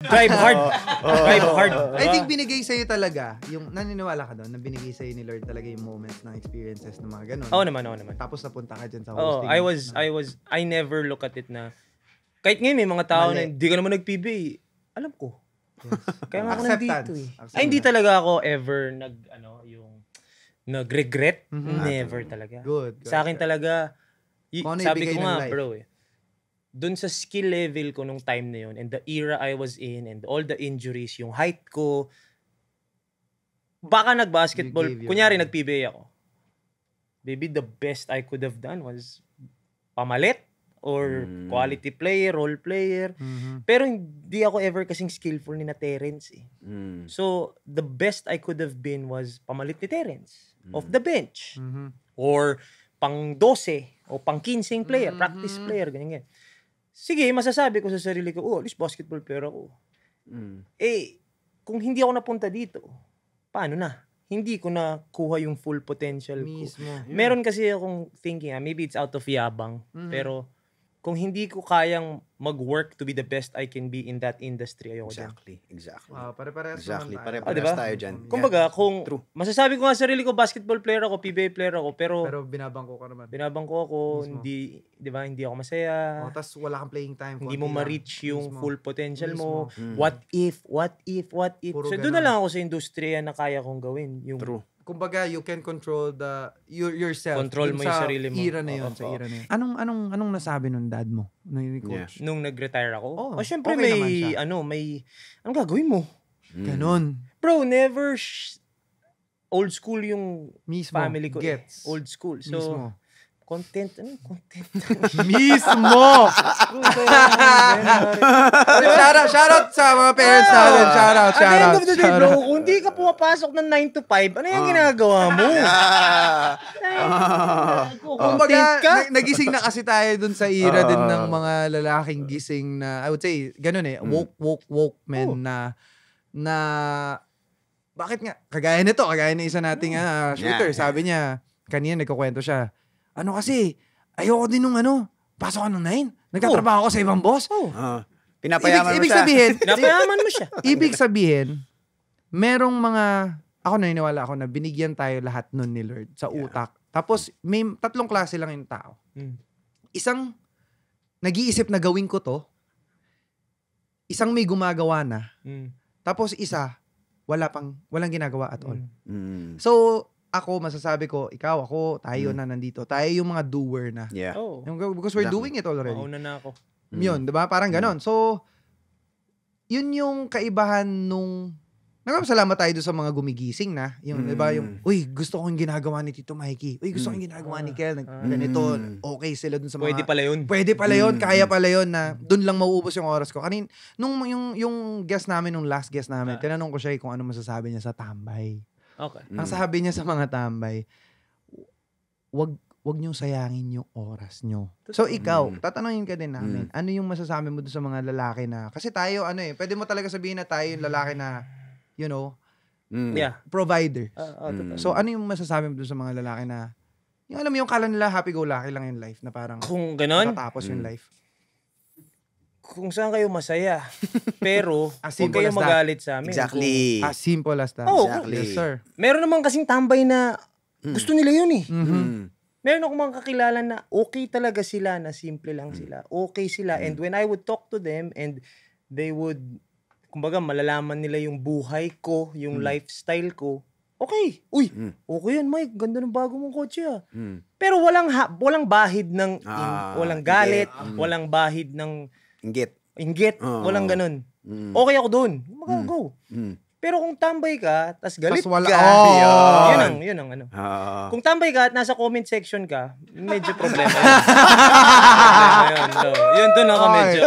Drive hard. Drive hard. I think binigay sa'yo talaga, yung naniniwala ka doon, na binigay sa'yo ni Lord talaga yung moments ng experiences ng mga ganun. Oo naman. Tapos napunta ka dyan sa Oh, hosting. I never look at it na, kahit ngayon may mga tao na hindi ka naman nag-PBA, alam ko. Yes. Kaya nga ako nandito eh. Ay, hindi talaga ako ever nag-regret. Never talaga. Good. Sa akin talaga, sabi ko nga, life. bro dun sa skill level ko nung time na yun and the era I was in and all the injuries, yung height ko, baka nag-basketball, kunyari nag-PBA ako. Maybe the best I could have done was pamalit or quality player, role player. Pero hindi ako ever kasing skillful ni na Terrence eh. So, the best I could have been was pamalit ni Terrence off the bench. Or pang 12 o pang 15 player, practice player, ganyan. Sige, masasabi ko sa sarili ko, at least basketball player ako. Eh, kung hindi ako napunta dito, paano na? Hindi ko na kuha yung full potential ko. Meron kasi akong thinking, maybe it's out of yabang, pero kung hindi ko kayang mag-work to be the best I can be in that industry, ayoko dyan. Exactly. Pare-parehas naman tayo. Diba? Pare-parehas tayo dyan. Kumbaga, kung masasabi ko nga sarili ko, basketball player ako, PBA player ako, pero binabangko ka naman. Binabangko ako, hindi ako masaya. Tapos wala kang playing time. Hindi mo ma-reach yung full potential mo. What if? So doon na lang ako sa industriya na kaya kong gawin. Yung kumbaga, you can control yourself. Control mo yung sarili mo. Sa era na yun. Anong nasabi nung dad mo? Nung coach? Nung nag-retire ako? Syempre okay anong gagawin mo? Ganon. Bro, never old school yung family ko. Gets. Old school. So, content. Mismo! Shoutout sa mga parents natin. Shoutout. At the end of the day, bro, kung di ka pumapasok ng 9 to 5, ano yung ginagawa mo? Kumbaga, nagising na kasi tayo dun sa era din ng mga lalaking gising na, I would say, ganun eh, woke men na bakit nga, kagaya na isa nating shooter, sabi niya, kanina nagkukwento siya, ano kasi, ayoko din nung pasok ka ng 9. Nagtatrabaho ako sa ibang boss. Pinapayaman mo siya. Pinapayaman mo siya. Ibig sabihin, merong ako naniniwala ako na binigyan tayo lahat nun ni Lord sa utak. Tapos, may 3 klase lang yung tao. Isang, nag-iisip na gawin ko to. Isang may gumagawa na. Tapos isa, walang ginagawa at all. So, ako, masasabi ko, ikaw, ako, tayo na nandito. Tayo yung mga doer na. Yeah. Because we're doing it already. Mauna na ako. Yun, diba? Parang ganon. So, yun yung kaibahan nung, nagpapasalamat tayo doon sa mga gumigising na. Yung, diba? Yung, uy, gusto ko yung ginagawa ni Tito Mikey. Uy, gusto ko yung ginagawa ni Kel. Ganito, okay sila doon sa mga. Pwede pala yun. Kaya pala yun na doon lang mauubos yung oras ko. Nung yung guest namin, nung last guest namin, tinanong ko siya kung ano masasabi niya sa tambay. Okay. Ang sabi niya sa mga tambay, wag niyong sayangin yung oras niyo. So ikaw, tatanungin ka din namin, ano yung masasabi mo doon sa mga lalaki na, kasi tayo, pwede mo talaga sabihin na tayo yung lalaki na, provider. So ano yung masasabi mo doon sa mga lalaki na, yung alam mo yung kala nila happy-go-lucky lang yung life, na parang, kung ganon, matatapos yung life. Kung saan kayo masaya. Pero, huwag kayo magalit sa amin. Exactly. As simple as that. Exactly. Yes, sir. Meron naman kasing tambay na gusto nila yun eh. Meron akong mga kakilala na okay talaga sila, na simple lang sila. Okay sila. And when I would talk to them and they would, kumbaga malalaman nila yung buhay ko, yung lifestyle ko, okay. Uy, okay yan, Mike. Ganda ng bago mong kotse ah. Pero walang bahid ng, walang galit, walang bahid ng Inggit. Walang ganun. Okay ako doon. Go. Pero kung tambay ka, tas galit ka, yun ang ano. Kung tambay ka at nasa comment section ka, medyo problema yun. Yun doon ako medyo.